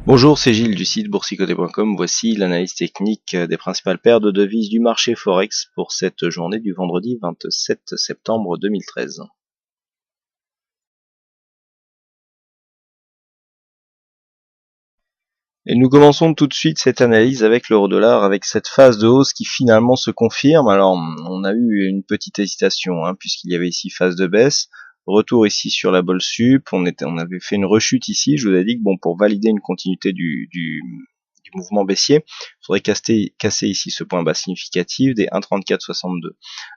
Bonjour, c'est Gilles du site boursicoté.com. Voici l'analyse technique des principales paires de devises du marché Forex pour cette journée du vendredi 27 septembre 2013. Et nous commençons tout de suite cette analyse avec l'euro-dollar, avec cette phase de hausse qui finalement se confirme. Alors, on a eu une petite hésitation, puisqu'il y avait ici phase de baisse. Retour ici sur la bolle sup, on avait fait une rechute ici. Je vous ai dit que bon, pour valider une continuité du mouvement baissier, il faudrait casser ici ce point bas significatif des 1,3462.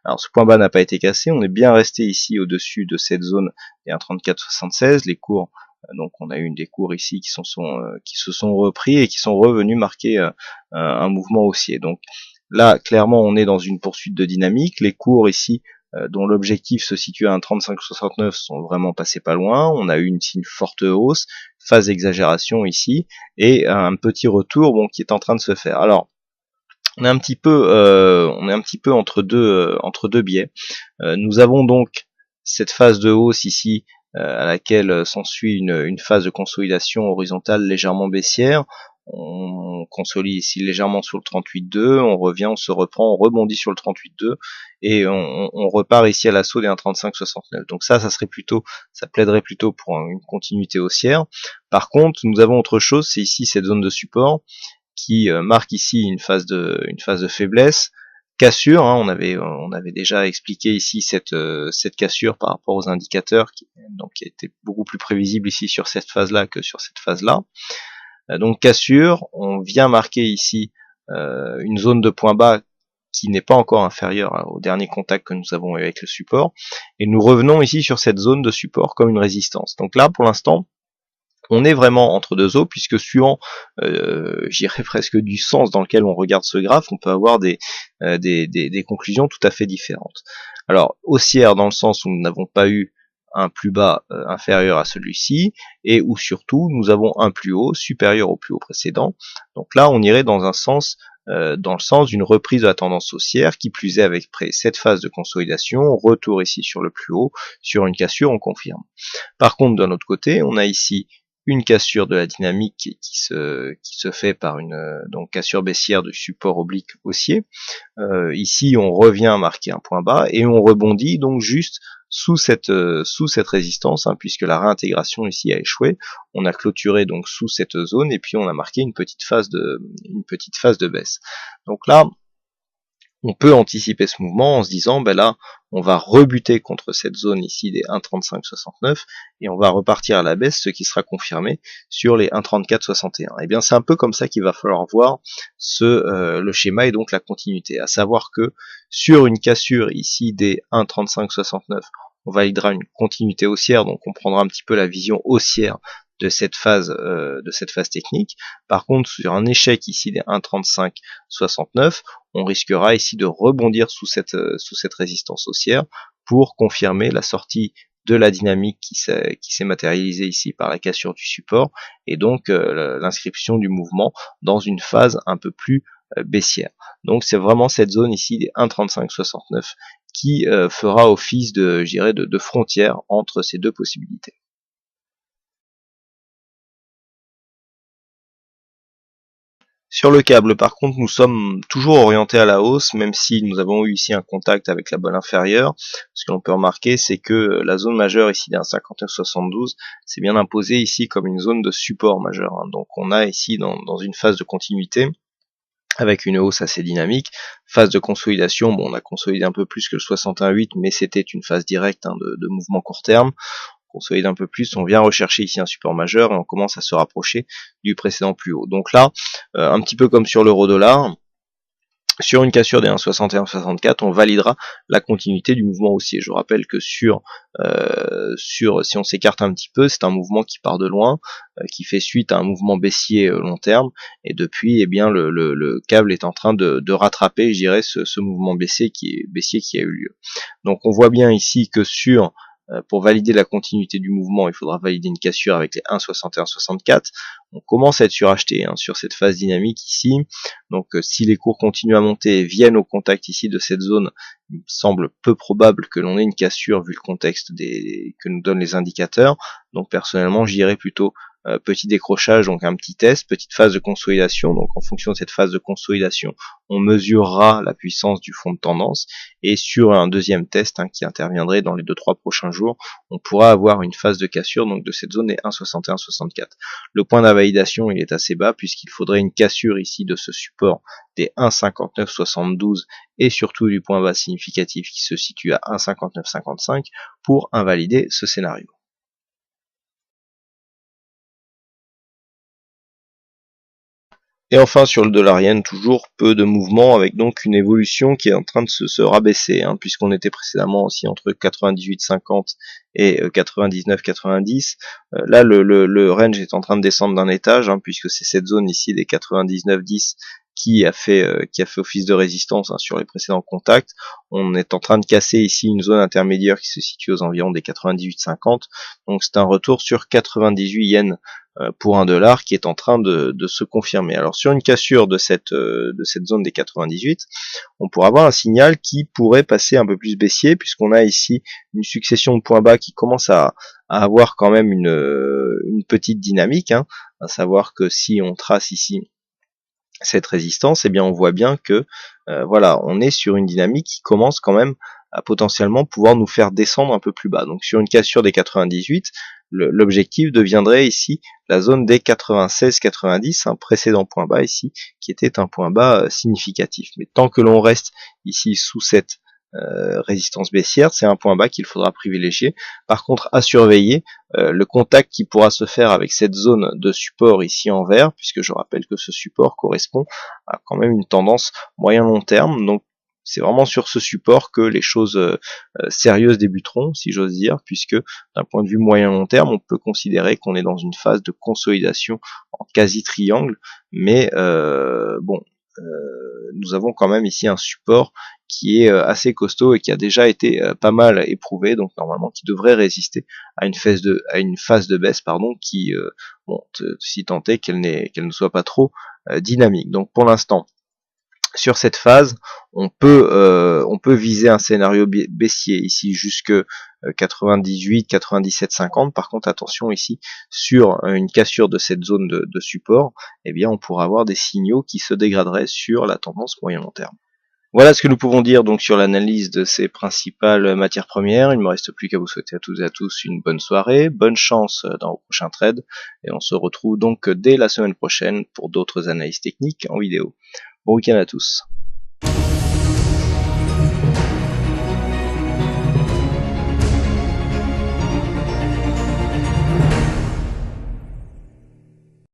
Alors ce point bas n'a pas été cassé, on est bien resté ici au-dessus de cette zone des 1,3476. Les cours, donc on a eu des cours ici qui se sont repris et qui sont revenus marquer un mouvement haussier. Donc là, clairement, on est dans une poursuite de dynamique. Les cours ici, dont l'objectif se situe à 1,3569, sont vraiment passés pas loin. On a eu une forte hausse, phase d'exagération ici, et un petit retour qui est en train de se faire. Alors, on est un petit peu entre deux biais. Nous avons donc cette phase de hausse ici, à laquelle s'ensuit une phase de consolidation horizontale légèrement baissière. On consolide ici légèrement sur le 38,2, on revient, on se reprend, on rebondit sur le 38,2 et on repart ici à l'assaut des 1,3569. Donc ça plaiderait plutôt pour une continuité haussière. Par contre, nous avons autre chose, c'est ici cette zone de support qui marque ici une phase de faiblesse, cassure. On avait déjà expliqué ici cette cassure par rapport aux indicateurs qui était beaucoup plus prévisible ici sur cette phase-là que sur cette phase-là. Donc cassure, on vient marquer ici une zone de point bas qui n'est pas encore inférieure au dernier contact que nous avons eu avec le support, et nous revenons ici sur cette zone de support comme une résistance. Donc là, pour l'instant, on est vraiment entre deux eaux, puisque suivant, j'irais presque du sens dans lequel on regarde ce graphe, on peut avoir des conclusions tout à fait différentes. Alors, haussière dans le sens où nous n'avons pas eu un plus bas inférieur à celui-ci, et où surtout nous avons un plus haut supérieur au plus haut précédent. Donc là, on irait dans le sens d'une reprise de la tendance haussière, qui plus est avec cette phase de consolidation, retour ici sur le plus haut, sur une cassure, on confirme. Par contre, d'un autre côté, on a ici une cassure de la dynamique qui se fait par une cassure baissière de support oblique haussier. Ici, on revient marquer un point bas et on rebondit donc juste sous cette résistance, puisque la réintégration ici a échoué. On a clôturé donc sous cette zone et puis on a marqué une petite phase de baisse. Donc là, on peut anticiper ce mouvement en se disant, ben là, on va rebuter contre cette zone ici des 1,3569 et on va repartir à la baisse, ce qui sera confirmé sur les 1,3461. Et bien, c'est un peu comme ça qu'il va falloir voir le schéma et donc la continuité, à savoir que sur une cassure ici des 1,3569, on validera une continuité haussière, donc on prendra un petit peu la vision haussière de cette phase technique. Par contre, sur un échec ici des 1,3569, on risquera ici de rebondir sous cette résistance haussière pour confirmer la sortie de la dynamique qui s'est matérialisée ici par la cassure du support, et donc l'inscription du mouvement dans une phase un peu plus baissière. Donc c'est vraiment cette zone ici des 1,3569 qui fera office de frontière entre ces deux possibilités. Sur le câble, par contre, nous sommes toujours orientés à la hausse, même si nous avons eu ici un contact avec la bolle inférieure. Ce que l'on peut remarquer, c'est que la zone majeure ici d'un 59,72 s'est bien imposée ici comme une zone de support majeur. Donc on a ici dans une phase de continuité, avec une hausse assez dynamique, phase de consolidation. Bon, on a consolidé un peu plus que le 61,8, mais c'était une phase directe de mouvement court terme. On consolide un peu plus, on vient rechercher ici un support majeur et on commence à se rapprocher du précédent plus haut. Donc là, un petit peu comme sur l'euro-dollar, sur une cassure des 1,61-64, on validera la continuité du mouvement haussier. Je rappelle que si on s'écarte un petit peu, c'est un mouvement qui part de loin, qui fait suite à un mouvement baissier long terme, et depuis, eh bien, le câble est en train de rattraper, je dirais, ce mouvement baissier qui a eu lieu. Donc on voit bien ici que pour valider la continuité du mouvement, il faudra valider une cassure avec les 1,61-64. On commence à être suracheté sur cette phase dynamique ici. Donc si les cours continuent à monter et viennent au contact ici de cette zone, il me semble peu probable que l'on ait une cassure vu le contexte que nous donnent les indicateurs. Donc personnellement, j'irais plutôt petit décrochage, donc un petit test, petite phase de consolidation. Donc en fonction de cette phase de consolidation, on mesurera la puissance du fond de tendance, et sur un deuxième test qui interviendrait dans les 2-3 prochains jours, on pourra avoir une phase de cassure donc de cette zone des 1,61-64. Le point d'invalidation il est assez bas puisqu'il faudrait une cassure ici de ce support des 1,5972 et surtout du point bas significatif qui se situe à 1,5955 pour invalider ce scénario. Et enfin sur le dollar yen, toujours peu de mouvement avec donc une évolution qui est en train de se rabaisser, puisqu'on était précédemment aussi entre 98,50 et 99,90. Là le range est en train de descendre d'un étage, puisque c'est cette zone ici des 99,10 qui a fait office de résistance sur les précédents contacts. On est en train de casser ici une zone intermédiaire qui se situe aux environs des 98,50. Donc c'est un retour sur 98 yens pour un dollar qui est en train de se confirmer. Alors sur une cassure de cette zone des 98, on pourra avoir un signal qui pourrait passer un peu plus baissier, puisqu'on a ici une succession de points bas qui commence à avoir quand même une petite dynamique, à savoir que si on trace ici cette résistance, eh bien on voit bien que voilà, on est sur une dynamique qui commence quand même à potentiellement pouvoir nous faire descendre un peu plus bas. Donc sur une cassure des 98, l'objectif deviendrait ici la zone des 96-90, un précédent point bas ici, qui était un point bas significatif. Mais tant que l'on reste ici sous cette résistance baissière, c'est un point bas qu'il faudra privilégier. Par contre, à surveiller le contact qui pourra se faire avec cette zone de support ici en vert, puisque je rappelle que ce support correspond à quand même une tendance moyen-long terme. Donc c'est vraiment sur ce support que les choses sérieuses débuteront, si j'ose dire, puisque d'un point de vue moyen-long terme, on peut considérer qu'on est dans une phase de consolidation en quasi-triangle, mais bon, nous avons quand même ici un support qui est assez costaud et qui a déjà été pas mal éprouvé, donc normalement qui devrait résister à une phase de baisse, qui bon, si tant est qu'elle ne soit pas trop dynamique. Donc pour l'instant, sur cette phase, on peut viser un scénario baissier ici jusque 98, 97, 50. Par contre, attention ici sur une cassure de cette zone de support, eh bien on pourra avoir des signaux qui se dégraderaient sur la tendance moyen-long terme. Voilà ce que nous pouvons dire donc sur l'analyse de ces principales matières premières. Il ne me reste plus qu'à vous souhaiter à toutes et à tous une bonne soirée, bonne chance dans vos prochains trades, et on se retrouve donc dès la semaine prochaine pour d'autres analyses techniques en vidéo. Bon week-end à tous.